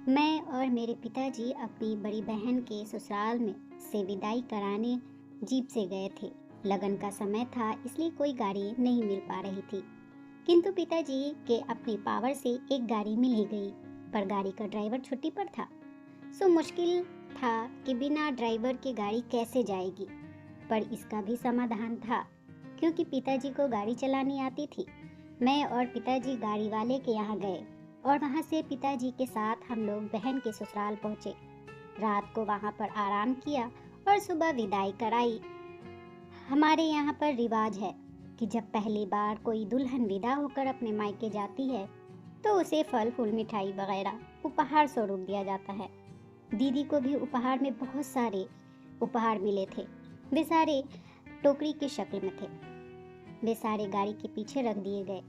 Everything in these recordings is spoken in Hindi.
मैं और मेरे पिताजी अपनी बड़ी बहन के ससुराल में से विदाई कराने जीप से गए थे। लगन का समय था, इसलिए कोई गाड़ी नहीं मिल पा रही थी। किंतु पिताजी के अपनी पावर से एक गाड़ी मिल ही गई, पर गाड़ी का ड्राइवर छुट्टी पर था। सो मुश्किल था कि बिना ड्राइवर के गाड़ी कैसे जाएगी। पर इसका भी समाधान था, क्योंकि पिताजी को गाड़ी चलानी आती थी। मैं और पिताजी गाड़ी वाले के यहाँ गए और वहाँ से पिताजी के साथ हम लोग बहन के ससुराल पहुँचे। रात को वहाँ पर आराम किया और सुबह विदाई कराई। हमारे यहाँ पर रिवाज है कि जब पहली बार कोई दुल्हन विदा होकर अपने मायके जाती है तो उसे फल फूल मिठाई वगैरह उपहार स्वरूप दिया जाता है। दीदी को भी उपहार में बहुत सारे उपहार मिले थे। वे सारे टोकरी की शक्ल में थे। वे सारे गाड़ी के पीछे रख दिए गए।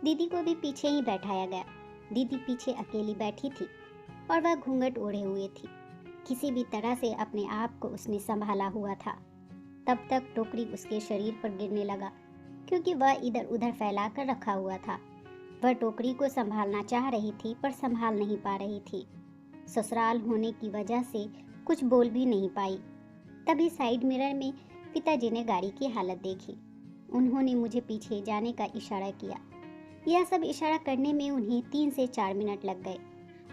दीदी को भी पीछे ही बैठाया गया। दीदी पीछे अकेली बैठी थी और वह घूंघट ओढ़े हुए थी। किसी भी तरह से अपने आप को उसने संभाला हुआ था। तब तक टोकरी उसके शरीर पर गिरने लगा, क्योंकि वह इधर उधर फैला कर रखा हुआ था। वह टोकरी को संभालना चाह रही थी, पर संभाल नहीं पा रही थी। ससुराल होने की वजह से कुछ बोल भी नहीं पाई। तभी साइड मिरर में पिताजी ने गाड़ी की हालत देखी। उन्होंने मुझे पीछे जाने का इशारा किया। यह सब इशारा करने में उन्हें 3 से 4 मिनट लग गए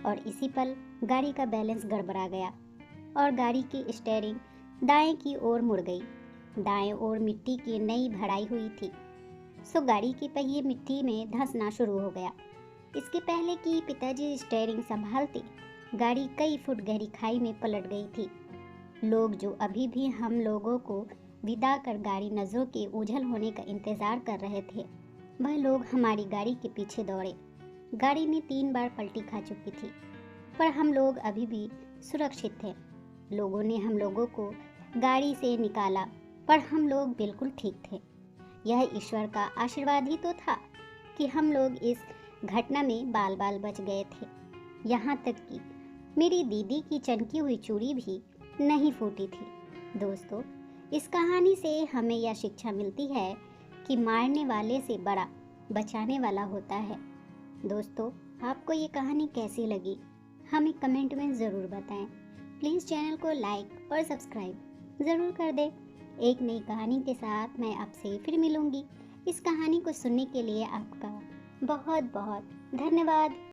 और इसी पल गाड़ी का बैलेंस गड़बड़ा गया और गाड़ी की स्टीयरिंग दाएं की ओर मुड़ गई। दाएं ओर मिट्टी की नई भराई हुई थी, सो गाड़ी के पहिए मिट्टी में धंसना शुरू हो गया। इसके पहले कि पिताजी स्टीयरिंग संभालते, गाड़ी कई फुट गहरी खाई में पलट गई थी। लोग जो अभी भी हम लोगों को विदा कर गाड़ी नजरों के ओझल होने का इंतजार कर रहे थे, वह लोग हमारी गाड़ी के पीछे दौड़े। गाड़ी ने 3 बार पलटी खा चुकी थी, पर हम लोग अभी भी सुरक्षित थे। लोगों ने हम लोगों को गाड़ी से निकाला, पर हम लोग बिल्कुल ठीक थे। यह ईश्वर का आशीर्वाद ही तो था कि हम लोग इस घटना में बाल बाल बच गए थे। यहाँ तक कि मेरी दीदी की चमकी हुई चूड़ी भी नहीं फूटी थी। दोस्तों, इस कहानी से हमें यह शिक्षा मिलती है कि मारने वाले से बड़ा बचाने वाला होता है। दोस्तों, आपको ये कहानी कैसी लगी हमें कमेंट में ज़रूर बताएं। प्लीज़ चैनल को लाइक और सब्सक्राइब ज़रूर कर दें। एक नई कहानी के साथ मैं आपसे फिर मिलूंगी। इस कहानी को सुनने के लिए आपका बहुत बहुत धन्यवाद।